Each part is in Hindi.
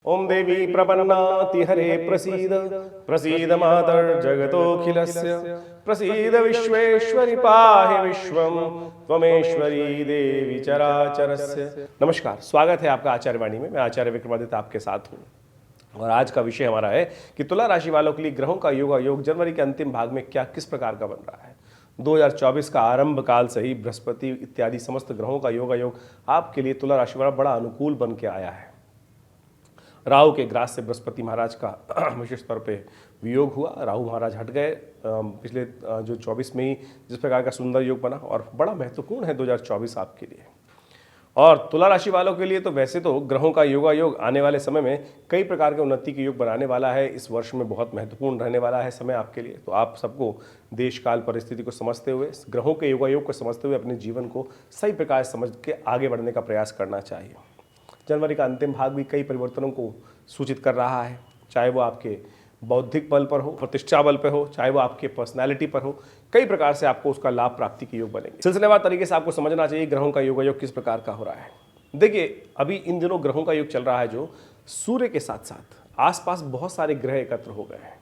ओम देवी प्रपन्नाति हरे प्रसीद प्रसीद मातर्जगतोऽखिलस्य प्रसीद विश्वेश्वरि पाहि विश्वं त्वमेश्वरी देवी चराचरस्य। नमस्कार, स्वागत है आपका आचार्य वाणी में। मैं आचार्य विक्रमादित्य आपके साथ हूँ और आज का विषय हमारा है कि तुला राशि वालों के लिए ग्रहों का योग जनवरी के अंतिम भाग में क्या किस प्रकार का बन रहा है। 2024 का आरंभ काल से ही बृहस्पति इत्यादि समस्त ग्रहों का योग आपके लिए तुला राशि वाला बड़ा अनुकूल बन के आया है। राहु के ग्रास से बृहस्पति महाराज का विशेष तौर पे वियोग हुआ। राहु महाराज हट गए पिछले जो 24 में ही जिस प्रकार का सुंदर योग बना और बड़ा महत्वपूर्ण है 2024 आपके लिए। और तुला राशि वालों के लिए तो वैसे तो ग्रहों का योग आने वाले समय में कई प्रकार के उन्नति के योग बनाने वाला है। इस वर्ष में बहुत महत्वपूर्ण रहने वाला है समय आपके लिए। तो आप सबको देश काल परिस्थिति को समझते हुए, ग्रहों के योग को समझते हुए अपने जीवन को सही प्रकार से समझ के आगे बढ़ने का प्रयास करना चाहिए। जनवरी का अंतिम भाग भी कई परिवर्तनों को सूचित कर रहा है, चाहे वो आपके बौद्धिक बल पर हो, प्रतिष्ठा बल पर हो, चाहे वो आपके पर्सनालिटी पर हो। कई प्रकार से आपको उसका लाभ प्राप्ति के योग बनेंगे। सिलसिलेवार तरीके से आपको समझना चाहिए ग्रहों का योग किस प्रकार का हो रहा है। देखिए, अभी इन दिनों ग्रहों का योग चल रहा है जो सूर्य के साथ साथ आसपास बहुत सारे ग्रह एकत्र हो गए हैं।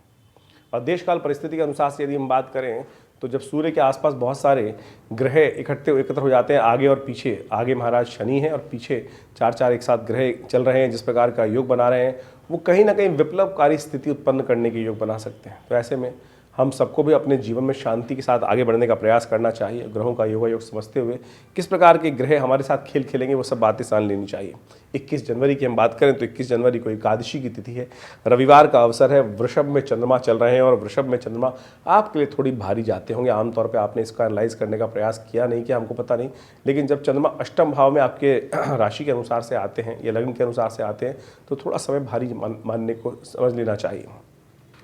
और देशकाल परिस्थिति के अनुसार से यदि हम बात करें तो जब सूर्य के आसपास बहुत सारे ग्रह एकत्र हो जाते हैं आगे और पीछे, आगे महाराज शनि है और पीछे चार एक साथ ग्रह चल रहे हैं, जिस प्रकार का योग बना रहे हैं वो कहीं ना कहीं विप्लवकारी स्थिति उत्पन्न करने के योग बना सकते हैं। तो ऐसे में हम सबको भी अपने जीवन में शांति के साथ आगे बढ़ने का प्रयास करना चाहिए। ग्रहों का योग समझते हुए किस प्रकार के ग्रह हमारे साथ खेल खेलेंगे वो सब बातें जान लेनी चाहिए। 21 जनवरी की हम बात करें तो 21 जनवरी को एकादशी की तिथि है, रविवार का अवसर है। वृषभ में चंद्रमा चल रहे हैं और वृषभ में चंद्रमा आपके लिए थोड़ी भारी जाते होंगे। आमतौर पर आपने इसका एनालाइज करने का प्रयास किया नहीं किया हमको पता नहीं, लेकिन जब चंद्रमा अष्टम भाव में आपके राशि के अनुसार से आते हैं या लग्न के अनुसार से आते हैं तो थोड़ा समय भारी मानने को समझ लेना चाहिए।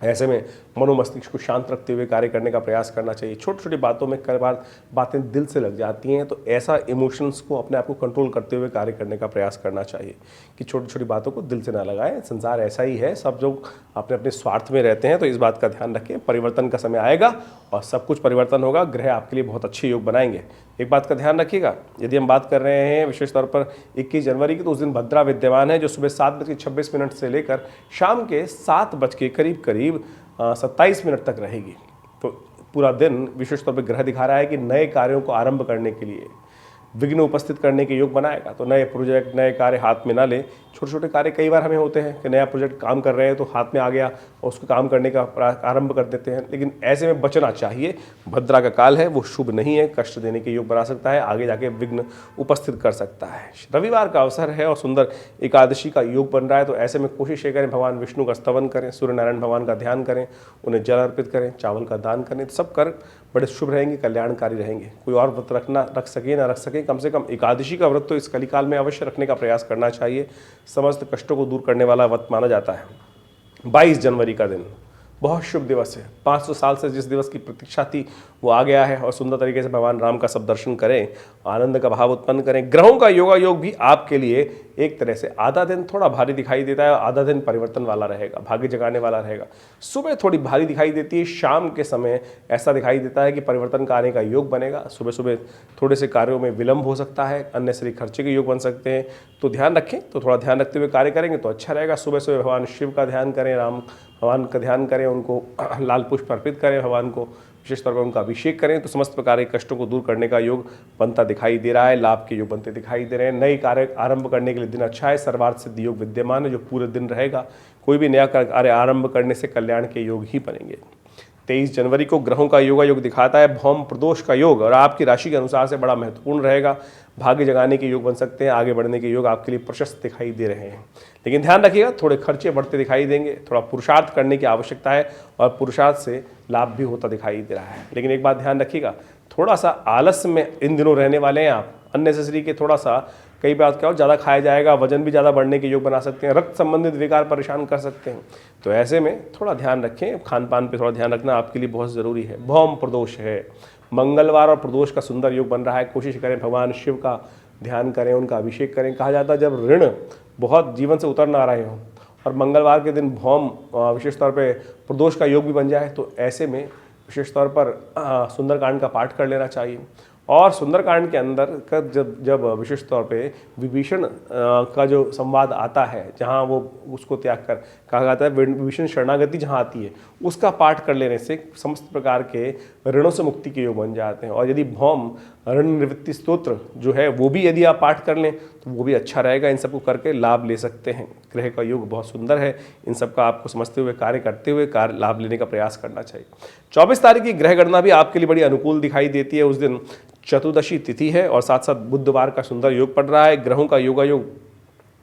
ऐसे में मनोमस्तिष्क को शांत रखते हुए कार्य करने का प्रयास करना चाहिए। छोटी छोटी बातों में कई बार बातें दिल से लग जाती हैं, तो ऐसा इमोशंस को अपने आप को कंट्रोल करते हुए कार्य करने का प्रयास करना चाहिए कि छोटी छोटी बातों को दिल से ना लगाएं। संसार ऐसा ही है, सब लोग अपने अपने स्वार्थ में रहते हैं, तो इस बात का ध्यान रखें। परिवर्तन का समय आएगा और सब कुछ परिवर्तन होगा। ग्रह आपके लिए बहुत अच्छे योग बनाएंगे। एक बात का ध्यान रखिएगा, यदि हम बात कर रहे हैं विशेष तौर पर 21 जनवरी की, तो उस दिन भद्रा विद्यमान है जो सुबह 7:26 से लेकर शाम के 7 बज के करीब 27 मिनट तक रहेगी। तो पूरा दिन विशेष तौर पर ग्रह दिखा रहा है कि नए कार्यों को आरंभ करने के लिए विघ्न उपस्थित करने के योग बनाएगा। तो नए प्रोजेक्ट, नए कार्य हाथ में ना ले। छोटे छोटे कार्य कई बार हमें होते हैं कि नया प्रोजेक्ट काम कर रहे हैं तो हाथ में आ गया और उसको काम करने का आरंभ कर देते हैं, लेकिन ऐसे में बचना चाहिए। भद्रा का काल है, वो शुभ नहीं है, कष्ट देने के योग बना सकता है, आगे जाके विघ्न उपस्थित कर सकता है। रविवार का अवसर है और सुंदर एकादशी का योग बन रहा है, तो ऐसे में कोशिश ये करें भगवान विष्णु का स्तवन करें, सूर्य नारायण भगवान का ध्यान करें, उन्हें जल अर्पित करें, चावल का दान करें। तो सब कर बड़े शुभ रहेंगे, कल्याणकारी रहेंगे। कोई और व्रत रख सके ना रख सके, कम से कम एकादशी का व्रत तो इस कलिकाल में अवश्य रखने का प्रयास करना चाहिए। समस्त कष्टों को दूर करने वाला व्रत माना जाता है। 22 जनवरी का दिन बहुत शुभ दिवस है। 500 साल से जिस दिवस की प्रतीक्षा थी वो आ गया है और सुंदर तरीके से भगवान राम का सब दर्शन करें, आनंद का भाव उत्पन्न करें। ग्रहों का योग भी आपके लिए एक तरह से आधा दिन थोड़ा भारी दिखाई देता है और आधा दिन परिवर्तन वाला रहेगा, भाग्य जगाने वाला रहेगा। सुबह थोड़ी भारी दिखाई देती है, शाम के समय ऐसा दिखाई देता है कि परिवर्तन का आने का योग बनेगा। सुबह सुबह थोड़े से कार्यों में विलंब हो सकता है, अन्य खर्चे के योग बन सकते हैं, तो ध्यान रखें। तो थोड़ा ध्यान रखते हुए कार्य करेंगे तो अच्छा रहेगा। सुबह सुबह भगवान शिव का ध्यान करें, राम भगवान का ध्यान करें, उनको लाल पुष्प अर्पित करें, भगवान को विशेष तौर पर उनका अभिषेक करें, तो समस्त प्रकार के कष्टों को दूर करने का योग बनता दिखाई दे रहा है। लाभ के योग बनते दिखाई दे रहे हैं। नए कार्य आरंभ करने के लिए दिन अच्छा है। सर्वार्थ सिद्धि योग विद्यमान है जो पूरे दिन रहेगा। कोई भी नया कार्य आरंभ करने से कल्याण के योग ही बनेंगे। 23 जनवरी को ग्रहों का योग दिखाता है भौम प्रदोष का योग और आपकी राशि के अनुसार से बड़ा महत्वपूर्ण रहेगा। भाग्य जगाने के योग बन सकते हैं, आगे बढ़ने के योग आपके लिए प्रशस्त दिखाई दे रहे हैं। लेकिन ध्यान रखिएगा, थोड़े खर्चे बढ़ते दिखाई देंगे, थोड़ा पुरुषार्थ करने की आवश्यकता है और पुरुषार्थ से लाभ भी होता दिखाई दे रहा है। लेकिन एक बात ध्यान रखिएगा, थोड़ा सा आलस में इन दिनों रहने वाले हैं आप। अननेसेसरी के थोड़ा सा कई बार क्या हो, ज़्यादा खाया जाएगा, वजन भी ज़्यादा बढ़ने के योग बना सकते हैं, रक्त संबंधित विकार परेशान कर सकते हैं। तो ऐसे में थोड़ा ध्यान रखें, खान पान पे थोड़ा ध्यान रखना आपके लिए बहुत ज़रूरी है। भौम प्रदोष है, मंगलवार और प्रदोष का सुंदर योग बन रहा है। कोशिश करें भगवान शिव का ध्यान करें, उनका अभिषेक करें। कहा जाता है जब ऋण बहुत जीवन से उतर ना रहे हों और मंगलवार के दिन भौम विशेष तौर पर प्रदोष का योग भी बन जाए, तो ऐसे में विशेष तौर पर सुंदरकांड का पाठ कर लेना चाहिए और सुंदरकांड के अंदर का जब जब विशेष तौर पे विभीषण का जो संवाद आता है, जहाँ वो उसको त्याग कर कहा जाता है विभीषण शरणागति जहाँ आती है, उसका पाठ कर लेने से समस्त प्रकार के ऋणों से मुक्ति के योग बन जाते हैं। और यदि भौम ऋण निवृत्ति स्तोत्र जो है वो भी यदि आप पाठ कर लें तो वो भी अच्छा रहेगा। इन सबको करके लाभ ले सकते हैं। ग्रह का योग बहुत सुंदर है, इन सब का आपको समझते हुए कार्य करते हुए कार्य लाभ लेने का प्रयास करना चाहिए। 24 तारीख की ग्रह गणना भी आपके लिए बड़ी अनुकूल दिखाई देती है। उस दिन चतुर्दशी तिथि है और साथ साथ बुधवार का सुंदर योग पड़ रहा है। ग्रहों का योगायोग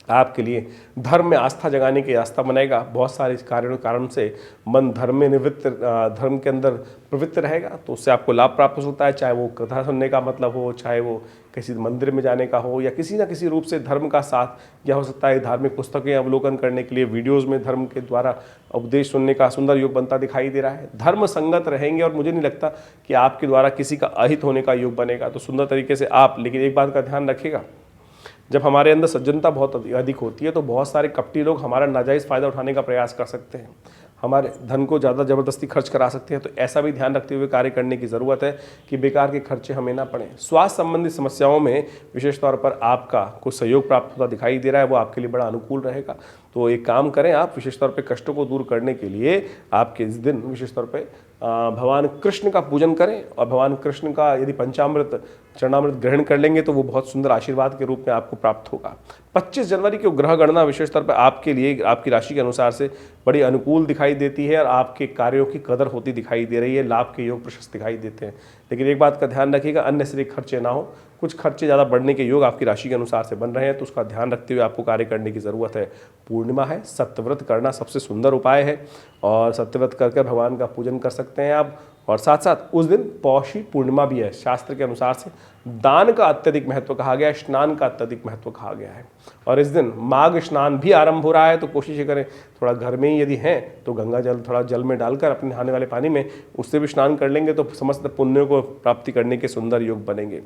आपके लिए धर्म में आस्था जगाने की रास्ता बनेगा। बहुत सारे कार्यों के कारण से मन धर्म में निवृत्त, धर्म के अंदर प्रवृत्त रहेगा, तो उससे आपको लाभ प्राप्त हो सकता है। चाहे वो कथा सुनने का मतलब हो, चाहे वो किसी मंदिर में जाने का हो, या किसी न किसी रूप से धर्म का साथ, या हो सकता है धार्मिक पुस्तकें अवलोकन करने के लिए वीडियोज़ में धर्म के द्वारा उपदेश सुनने का सुंदर योग बनता दिखाई दे रहा है। धर्म संगत रहेंगे और मुझे नहीं लगता कि आपके द्वारा किसी का अहित होने का योग बनेगा। तो सुंदर तरीके से आप, लेकिन एक बात का ध्यान रखिएगा, जब हमारे अंदर सज्जनता बहुत अधिक होती है तो बहुत सारे कपटी लोग हमारा नाजायज़ फ़ायदा उठाने का प्रयास कर सकते हैं, हमारे धन को ज़्यादा ज़बरदस्ती खर्च करा सकते हैं। तो ऐसा भी ध्यान रखते हुए कार्य करने की ज़रूरत है कि बेकार के खर्चे हमें ना पड़ें। स्वास्थ्य संबंधी समस्याओं में विशेष तौर पर आपका कुछ सहयोग प्राप्त होता दिखाई दे रहा है, वो आपके लिए बड़ा अनुकूल रहेगा। तो एक काम करें, आप विशेष तौर पे कष्टों को दूर करने के लिए आपके इस दिन विशेष तौर पे भगवान कृष्ण का पूजन करें, और भगवान कृष्ण का यदि पंचामृत चरणामृत ग्रहण कर लेंगे तो वो बहुत सुंदर आशीर्वाद के रूप में आपको प्राप्त होगा। 25 जनवरी की ग्रह गणना विशेष तौर पर आपके लिए आपकी राशि के अनुसार से बड़ी अनुकूल दिखाई देती है और आपके कार्यों की कदर होती दिखाई दे रही है। लाभ के योग प्रशस्त दिखाई देते हैं, लेकिन एक बात का ध्यान रखिएगा, अननेसेसरी खर्चे ना हो। कुछ खर्चे ज़्यादा बढ़ने के योग आपकी राशि के अनुसार से बन रहे हैं, तो उसका ध्यान रखते हुए आपको कार्य करने की ज़रूरत है। पूर्णिमा है, सत्यव्रत करना सबसे सुंदर उपाय है और सत्यव्रत करके भगवान का पूजन कर सकते हैं आप। और साथ साथ उस दिन पौषी पूर्णिमा भी है। शास्त्र के अनुसार से दान का अत्यधिक महत्व कहा गया है, स्नान का अत्यधिक महत्व कहा गया है। और इस दिन माघ स्नान भी आरंभ हो रहा है, तो कोशिश करें थोड़ा घर में ही यदि हैं तो गंगा जल थोड़ा जल में डालकर अपने नहाने वाले पानी में उससे भी स्नान कर लेंगे तो समस्त पुण्यों को प्राप्ति करने के सुंदर योग बनेंगे।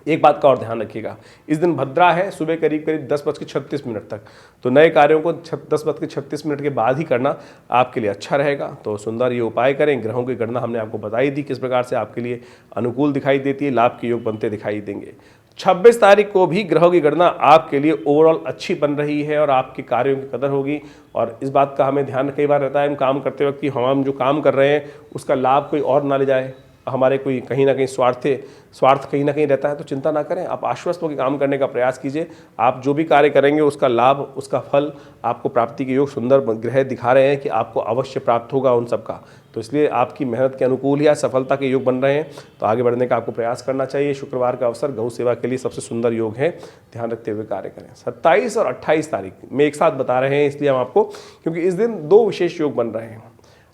एक बात का और ध्यान रखिएगा, इस दिन भद्रा है, सुबह करीब 10:36 तक, तो नए कार्यों को 10:36 के बाद ही करना आपके लिए अच्छा रहेगा। तो सुंदर ये उपाय करें। ग्रहों की गणना हमने आपको बताई थी किस प्रकार से आपके लिए अनुकूल दिखाई देती है, लाभ के योग बनते दिखाई देंगे। 26 तारीख को भी ग्रहों की गणना आपके लिए ओवरऑल अच्छी बन रही है और आपके कार्यों की कदर होगी। और इस बात का हमें ध्यान कई बार रहता है हम काम करते वक्त कि हम जो काम कर रहे हैं उसका लाभ कोई और ना ले जाए, हमारे कोई कहीं ना कहीं स्वार्थ कहीं ना कहीं रहता है। तो चिंता ना करें, आप आश्वस्त होकर काम करने का प्रयास कीजिए। आप जो भी कार्य करेंगे उसका लाभ, उसका फल आपको प्राप्ति के योग सुंदर ग्रह दिखा रहे हैं कि आपको अवश्य प्राप्त होगा उन सब का। तो इसलिए आपकी मेहनत के अनुकूल ही सफलता के योग बन रहे हैं, तो आगे बढ़ने का आपको प्रयास करना चाहिए। शुक्रवार का अवसर गौ सेवा के लिए सबसे सुंदर योग है, ध्यान रखते हुए कार्य करें। 27 और 28 तारीख में एक साथ बता रहे हैं इसलिए हम आपको, क्योंकि इस दिन दो विशेष योग बन रहे हैं।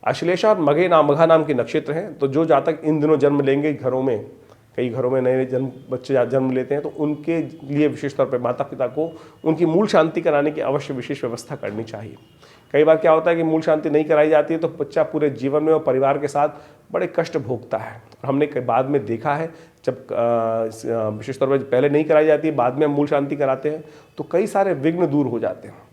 अश्लेषा और मघा नाम के नक्षत्र हैं, तो जो जातक इन दिनों जन्म लेंगे, घरों में कई घरों में नए बच्चे जन्म लेते हैं, तो उनके लिए विशेष तौर पर माता पिता को उनकी मूल शांति कराने की अवश्य विशेष व्यवस्था करनी चाहिए। कई बार क्या होता है कि मूल शांति नहीं कराई जाती है तो बच्चा पूरे जीवन में और परिवार के साथ बड़े कष्ट भोगता है। हमने बाद में देखा है जब विशेष तौर पर पहले नहीं कराई जाती है, बाद में हम मूल शांति कराते हैं तो कई सारे विघ्न दूर हो जाते हैं।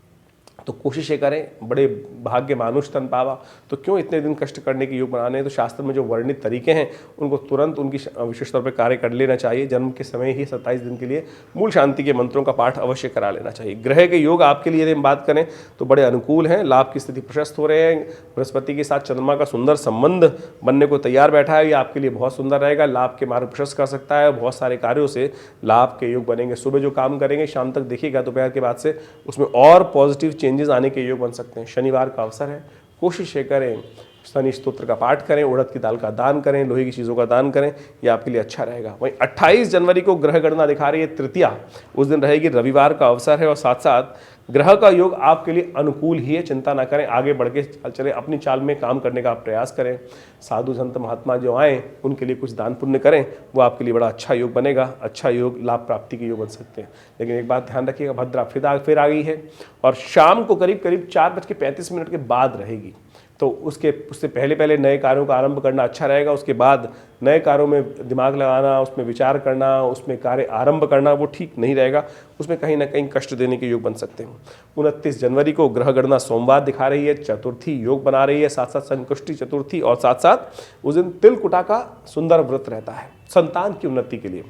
तो कोशिश ये करें, बड़े भाग्य मानुष तन पावा, तो क्यों इतने दिन कष्ट करने के योग बनाने हैं। तो शास्त्र में जो वर्णित तरीके हैं उनको तुरंत उनकी विशेष तौर पर कार्य कर लेना चाहिए। जन्म के समय ही 27 दिन के लिए मूल शांति के मंत्रों का पाठ अवश्य करा लेना चाहिए। ग्रह के योग आपके लिए यदि हम बात करें तो बड़े अनुकूल हैं, लाभ की स्थिति प्रशस्त हो रहे हैं। बृहस्पति के साथ चंद्रमा का सुंदर संबंध बनने को तैयार बैठा है, ये आपके लिए बहुत सुंदर रहेगा, लाभ के मार्ग प्रशस्त कर सकता है। बहुत सारे कार्यों से लाभ के योग बनेंगे। सुबह जो काम करेंगे शाम तक देखिएगा, दोपहर के बाद से उसमें और पॉजिटिव चेंजेस आने के योग बन सकते हैं। शनिवार का अवसर है, कोशिश ये करें शनि स्तोत्र का पाठ करें, उड़द की दाल का दान करें, लोहे की चीज़ों का दान करें, ये आपके लिए अच्छा रहेगा। वहीं 28 जनवरी को ग्रह गणना दिखा रही है तृतीया, उस दिन रहेगी, रविवार का अवसर है और साथ साथ ग्रह का योग आपके लिए अनुकूल ही है। चिंता ना करें, आगे बढ़ के चले, अपनी चाल में काम करने का प्रयास करें। साधु संत महात्मा जो आए उनके लिए कुछ दान पुण्य करें, वो आपके लिए बड़ा अच्छा योग बनेगा। अच्छा योग लाभ प्राप्ति के योग बन सकते हैं। लेकिन एक बात ध्यान रखिएगा, भद्रा फिर आ गई है और शाम को करीब 4:35 के बाद रहेगी। तो उससे पहले पहले नए कार्यों का आरंभ करना अच्छा रहेगा। उसके बाद नए कार्यों में दिमाग लगाना, उसमें विचार करना, उसमें कार्य आरंभ करना वो ठीक नहीं रहेगा, उसमें कहीं ना कहीं कष्ट देने के योग बन सकते हैं। 29 जनवरी को ग्रह गणना सोमवार दिखा रही है, चतुर्थी योग बना रही है, साथ साथ संकष्टी चतुर्थी और साथ साथ उस दिन तिलकुटा का सुंदर व्रत रहता है संतान की उन्नति के लिए।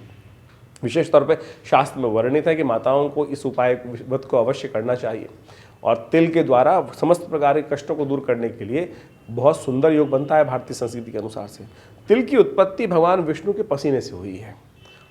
विशेष तौर पे शास्त्र में वर्णित है कि माताओं को इस उपाय व्रत को अवश्य करना चाहिए और तिल के द्वारा समस्त प्रकार के कष्टों को दूर करने के लिए बहुत सुंदर योग बनता है। भारतीय संस्कृति के अनुसार से तिल की उत्पत्ति भगवान विष्णु के पसीने से हुई है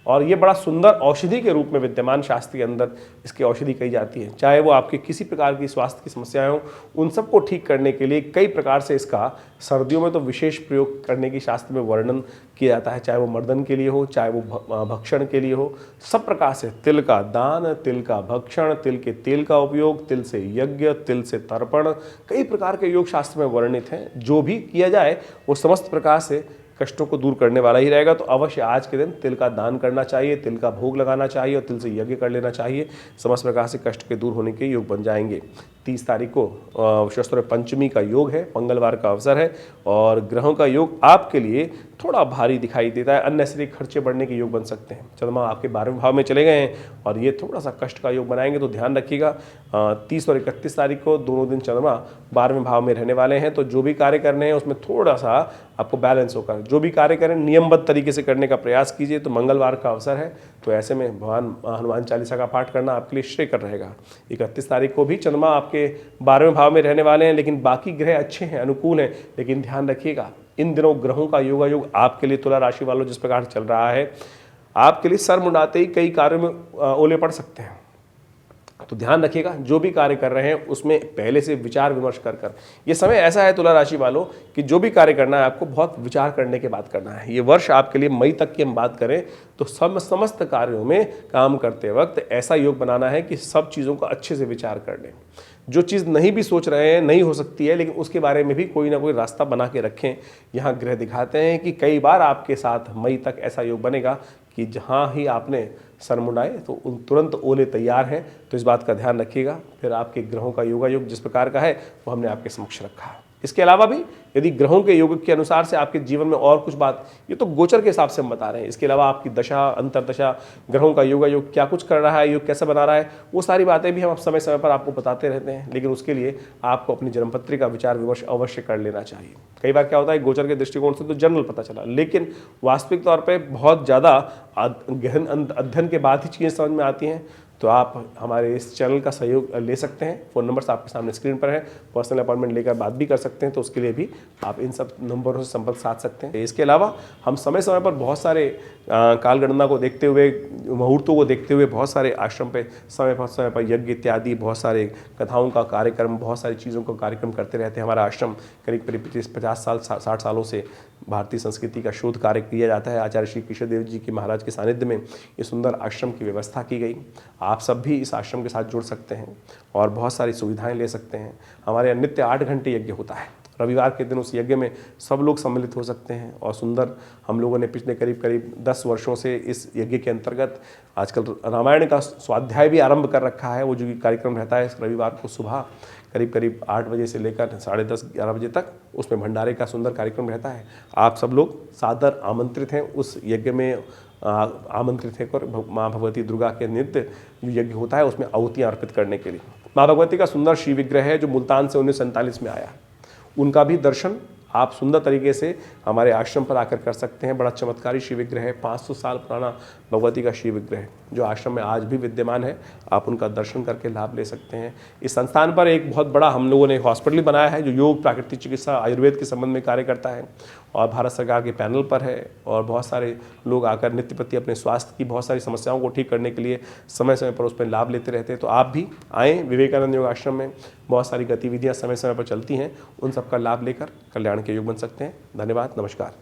और ये बड़ा सुंदर औषधि के रूप में विद्यमान शास्त्र के अंदर इसकी औषधि कही जाती है। चाहे वो आपके किसी प्रकार की स्वास्थ्य की समस्याएं हों, उन सबको ठीक करने के लिए कई प्रकार से इसका सर्दियों में तो विशेष प्रयोग करने की शास्त्र में वर्णन किया जाता है। चाहे वो मर्दन के लिए हो, चाहे वो भक्षण के लिए हो, सब प्रकार से तिल का दान, तिल का भक्षण, तिल के तेल का उपयोग, तिल से यज्ञ, तिल से तर्पण, कई प्रकार के योग शास्त्र में वर्णित हैं। जो भी किया जाए वो समस्त प्रकार से कष्टों को दूर करने वाला ही रहेगा। तो अवश्य आज के दिन तिल का दान करना चाहिए, तिल का भोग लगाना चाहिए और तिल से यज्ञ कर लेना चाहिए। समस्त प्रकार से कष्ट के दूर होने के योग बन जाएंगे। 30 तारीख को शस्त्र पंचमी का योग है, मंगलवार का अवसर है और ग्रहों का योग आपके लिए थोड़ा भारी दिखाई देता है। अननेसेसरी खर्चे बढ़ने के योग बन सकते हैं। चंद्रमा आपके 12वें भाव में चले गए हैं और ये थोड़ा सा कष्ट का योग बनाएंगे, तो ध्यान रखिएगा। 30 और 31 तारीख को दोनों दिन चंद्रमा 12वें भाव में रहने वाले हैं, तो जो भी कार्य करने हैं उसमें थोड़ा सा आपको बैलेंस होकर जो भी कार्य करें नियमबद्ध तरीके से करने का प्रयास कीजिए। तो मंगलवार का अवसर है, तो ऐसे में भगवान हनुमान चालीसा का पाठ करना आपके लिए श्रेयकर रहेगा। 31 तारीख को भी चंद्रमा आपके 12वें भाव में रहने वाले हैं, लेकिन बाकी ग्रह अच्छे हैं, अनुकूल हैं। लेकिन ध्यान रखिएगा इन दिनों ग्रहों का योगायोग आपके लिए तुला राशि वालों जिस प्रकार चल रहा है, आपके लिए सर मुंडाते ही कई कार्यों में ओले पड़ सकते हैं। तो ध्यान रखिएगा जो भी कार्य कर रहे हैं उसमें पहले से विचार विमर्श कर ये समय ऐसा है तुला राशि वालों कि जो भी कार्य करना है आपको बहुत विचार करने के बाद करना है। ये वर्ष आपके लिए मई तक की हम बात करें तो समस्त कार्यों में काम करते वक्त ऐसा योग बनाना है कि सब चीज़ों का अच्छे से विचार कर लें। जो चीज़ नहीं भी सोच रहे हैं नहीं हो सकती है, लेकिन उसके बारे में भी कोई ना कोई रास्ता बना के रखें। यहाँ ग्रह दिखाते हैं कि कई बार आपके साथ मई तक ऐसा योग बनेगा कि जहाँ ही आपने सर मुंडाए तो तुरंत ओले तैयार हैं। तो इस बात का ध्यान रखिएगा। फिर आपके ग्रहों का योगायोग जिस प्रकार का है वो हमने आपके समक्ष रखा है। इसके अलावा भी यदि ग्रहों के योग के अनुसार से आपके जीवन में और कुछ बात, ये तो गोचर के हिसाब से हम बता रहे हैं, इसके अलावा आपकी दशा अंतरदशा ग्रहों का योगायोग क्या कुछ कर रहा है, योग कैसे बना रहा है, वो सारी बातें भी हम समय समय पर आपको बताते रहते हैं। लेकिन उसके लिए आपको अपनी जन्मपत्री का विचार विमर्श अवश्य कर लेना चाहिए। कई बार क्या होता है गोचर के दृष्टिकोण से तो जनरल पता चला, लेकिन वास्तविक तौर पर बहुत ज़्यादा गहन अध्ययन के बाद ही चीज़ें समझ में आती हैं। तो आप हमारे इस चैनल का सहयोग ले सकते हैं। फ़ोन नंबर्स आपके सामने स्क्रीन पर है, पर्सनल अपॉइंटमेंट लेकर बात भी कर सकते हैं। तो उसके लिए भी आप इन सब नंबरों से संपर्क साध सकते हैं। इसके अलावा हम समय समय पर बहुत सारे कालगणना को देखते हुए, मुहूर्तों को देखते हुए बहुत सारे आश्रम पे समय पर यज्ञ इत्यादि बहुत सारे कथाओं का कार्यक्रम, बहुत सारी चीज़ों का कार्यक्रम करते रहते हैं। हमारा आश्रम करीब 50 साल 60 सालों से भारतीय संस्कृति का शोध कार्य किया जाता है। आचार्य श्री कृष्णदेव जी के महाराज के सानिध्य में ये सुंदर आश्रम की व्यवस्था की गई। आप सब भी इस आश्रम के साथ जुड़ सकते हैं और बहुत सारी सुविधाएं ले सकते हैं। हमारे यहाँ नित्य 8 घंटे यज्ञ होता है। रविवार के दिन उस यज्ञ में सब लोग सम्मिलित हो सकते हैं और सुंदर हम लोगों ने पिछले करीब 10 वर्षों से इस यज्ञ के अंतर्गत आजकल रामायण का स्वाध्याय भी आरंभ कर रखा है। वो जो कार्यक्रम रहता है इस रविवार को सुबह करीब 8 बजे से लेकर 10:30-11 बजे तक उसमें भंडारे का सुंदर कार्यक्रम रहता है। आप सब लोग सादर आमंत्रित हैं। उस यज्ञ में आमंत्रित होकर माँ भगवती दुर्गा के नित्य जो यज्ञ होता है उसमें आहुतियाँ अर्पित करने के लिए। माँ भगवती का सुंदर श्री विग्रह है जो मुल्तान से 1947 में आया। उनका भी दर्शन आप सुंदर तरीके से हमारे आश्रम पर आकर कर सकते हैं। बड़ा चमत्कारी शिव विग्रह है, 500 साल पुराना भगवती का शिव विग्रह जो आश्रम में आज भी विद्यमान है। आप उनका दर्शन करके लाभ ले सकते हैं। इस संस्थान पर एक बहुत बड़ा हम लोगों ने हॉस्पिटल बनाया है जो योग, प्राकृतिक चिकित्सा, आयुर्वेद के संबंध में कार्य करता है और भारत सरकार के पैनल पर है। और बहुत सारे लोग आकर नित्य प्रति अपने स्वास्थ्य की बहुत सारी समस्याओं को ठीक करने के लिए समय समय पर उस पर लाभ लेते रहते हैं। तो आप भी आएँ, विवेकानंद योग आश्रम में बहुत सारी गतिविधियाँ समय समय पर चलती हैं, उन सबका लाभ लेकर कल्याण के योग बन सकते हैं। धन्यवाद, नमस्कार।